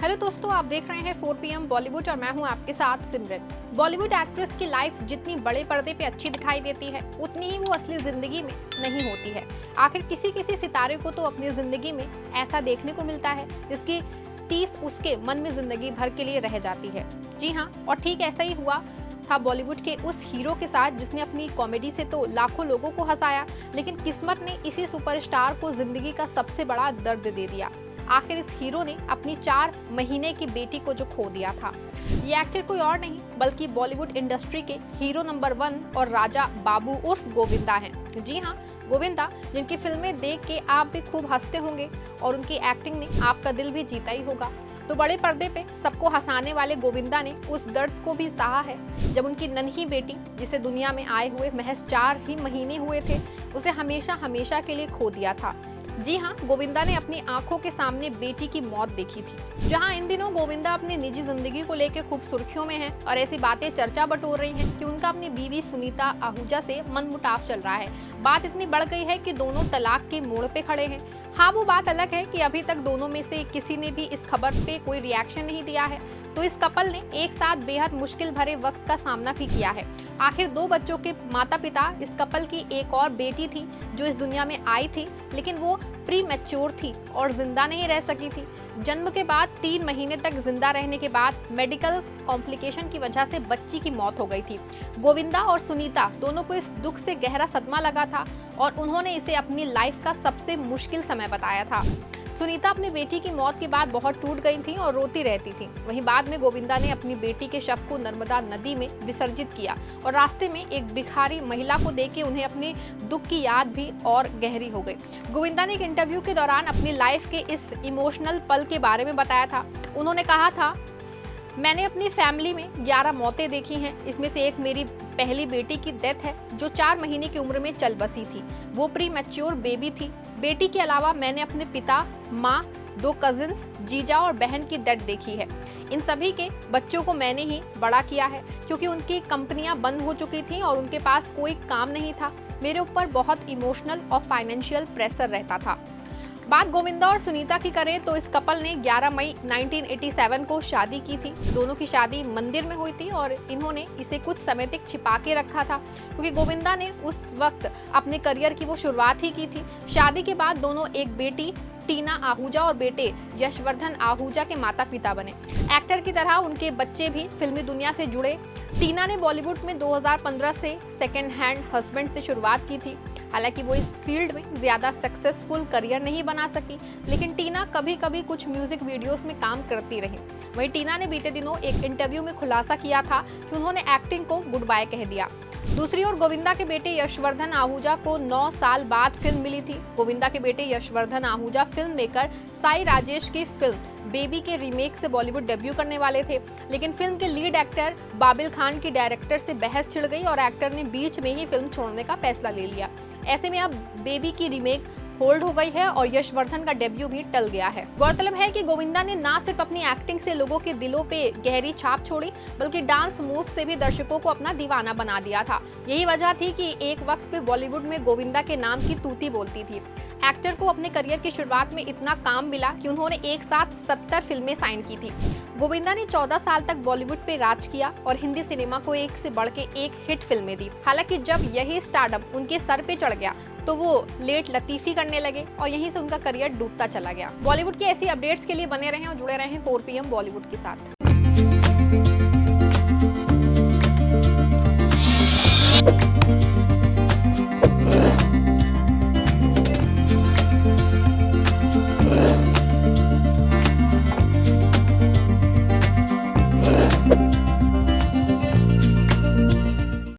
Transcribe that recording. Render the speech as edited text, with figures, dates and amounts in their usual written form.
Hello दोस्तों, आप देख रहे हैं 4 PM बॉलीवुड और मैं हूं आपके साथ सिमरन। बॉलीवुड एक्ट्रेस की लाइफ जितनी बड़े पर्दे पे अच्छी दिखाई देती है, उतनी ही वो असली जिंदगी में नहीं होती है। आखिर किसी किसी सितारे को तो अपनी जिंदगी में ऐसा देखने को मिलता है जिसकी टीस उसके मन में जिंदगी भर के लिए रह जाती है। जी हाँ, और ठीक ऐसा ही हुआ था बॉलीवुड के उस हीरो के साथ जिसने अपनी कॉमेडी से तो लाखों लोगों को हंसाया, लेकिन किस्मत ने इसी सुपरस्टार को जिंदगी का सबसे बड़ा दर्द दे दिया। आखिर इस हीरो ने अपनी 4 महीने की बेटी को जो खो दिया था। ये एक्टर कोई और नहीं बल्कि बॉलीवुड इंडस्ट्री के हीरो नंबर 1 और राजा बाबू उर्फ गोविंदा हैं। जी हाँ, गोविंदा, जिनकी फिल्में देख के आप भी खूब हंसते होंगे और उनकी एक्टिंग ने आपका दिल भी जीता ही होगा। तो बड़े पर्दे पे सबको हंसाने वाले गोविंदा ने उस दर्द को भी सहा है जब उनकी नन्ही बेटी, जिसे दुनिया में आए हुए महज 4 ही महीने हुए थे, उसे हमेशा हमेशा के लिए खो दिया था। जी हाँ, गोविंदा ने अपनी आंखों के सामने बेटी की मौत देखी थी। जहाँ इन दिनों गोविंदा अपनी निजी जिंदगी को लेकर खूब सुर्खियों में है और ऐसी बातें चर्चा बटोर रही हैं कि उनका अपनी बीवी सुनीता आहूजा से मनमुटाव चल रहा है। बात इतनी बढ़ गई है कि दोनों तलाक के मोड़ पे खड़े हैं। हाँ, वो बात अलग है कि अभी तक दोनों में से किसी ने भी इस खबर पे कोई रिएक्शन नहीं दिया है। तो इस कपल ने एक साथ बेहद मुश्किल भरे वक्त का सामना भी किया है। आखिर 2 बच्चों के माता पिता। इस कपल की एक और बेटी थी जो इस दुनिया में आई थी, लेकिन वो प्री मैच्योर थी और जिंदा नहीं रह सकी थी। जन्म के बाद 3 महीने तक जिंदा रहने के बाद मेडिकल कॉम्प्लिकेशन की वजह से बच्ची की मौत हो गई थी। गोविंदा और सुनीता दोनों को इस दुख से गहरा सदमा लगा था और उन्होंने इसे अपनी लाइफ का सबसे मुश्किल समय बताया था। सुनीता अपनी बेटी की मौत के बाद बहुत टूट गई थी और रोती रहती थी। वहीं बाद में गोविंदा ने अपनी बेटी के शव को नर्मदा नदी में विसर्जित किया और रास्ते में एक भिखारी महिला को देख उन्हें अपने दुख की याद भी और गहरी हो गई। गोविंदा ने एक इंटरव्यू के दौरान अपनी लाइफ के इस इमोशनल पल के बारे में बताया था। उन्होंने कहा था, मैंने अपनी फैमिली में 11 मौतें देखी हैं। इसमें से एक मेरी पहली बेटी की डेथ है जो 4 महीने की उम्र में चल बसी थी। वो प्री मैच्योर बेबी थी। बेटी के अलावा मैंने अपने पिता, माँ, 2 कजिन्स, जीजा और बहन की डेथ देखी है। इन सभी के बच्चों को मैंने ही बड़ा किया है क्योंकि उनकी कंपनियां बंद हो चुकी थी और उनके पास कोई काम नहीं था। मेरे ऊपर बहुत इमोशनल और फाइनेंशियल प्रेशर रहता था। बात गोविंदा और सुनीता की करें तो इस कपल ने 11 मई 1987 को शादी की थी। दोनों की शादी मंदिर में हुई थी और इन्होंने इसे कुछ समय तक छिपा के रखा था क्योंकि गोविंदा ने उस वक्त अपने करियर की वो शुरुआत ही की थी। शादी के बाद दोनों एक बेटी टीना आहूजा और बेटे यशवर्धन आहूजा के माता पिता बने। एक्टर की तरह उनके बच्चे भी फिल्मी दुनिया से जुड़े। टीना ने बॉलीवुड में 2015 से सेकेंड हैंड हस्बैंड से शुरुआत की थी। हालांकि वो इस फील्ड में ज्यादा सक्सेसफुल करियर नहीं बना सकी, लेकिन टीना कभी कभी कुछ म्यूजिक वीडियोस में काम करती रही। वहीं टीना ने बीते दिनों एक इंटरव्यू में खुलासा किया था कि उन्होंने एक्टिंग को गुड बाय कह दिया। दूसरी ओर गोविंदा के बेटे यशवर्धन आहूजा को 9 साल बाद फिल्म मिली थी। गोविंदा के बेटे यशवर्धन आहूजा फिल्म मेकर साई राजेश की फिल्म बेबी के रीमेक से बॉलीवुड डेब्यू करने वाले थे, लेकिन फिल्म के लीड एक्टर बाबिल खान की डायरेक्टर से बहस छिड़ गई और एक्टर ने बीच में ही फिल्म छोड़ने का फैसला ले लिया। ऐसे में अब बेबी की रीमेक होल्ड हो गई है और यशवर्धन का डेब्यू भी टल गया है। गौरतलब है कि गोविंदा ने ना सिर्फ अपनी एक्टिंग से लोगों के दिलों पे गहरी छाप छोड़ी, बल्कि डांस मूव से भी दर्शकों को अपना दीवाना बना दिया था। यही वजह थी कि एक वक्त पे बॉलीवुड में गोविंदा के नाम की तूती बोलती थी। एक्टर को अपने करियर की शुरुआत में इतना काम मिला कि उन्होंने एक साथ 70 फिल्में साइन की थी। गोविंदा ने 14 साल तक बॉलीवुड पे राज किया और हिंदी सिनेमा को एक से बढ़ के एक हिट फिल्में दी। हालांकि जब यही स्टारडम उनके सर पे चढ़ गया तो वो लेट लतीफी करने लगे और यहीं से उनका करियर डूबता चला गया। बॉलीवुड की ऐसी अपडेट्स के लिए बने रहें और जुड़े रहें 4 PM बॉलीवुड के साथ।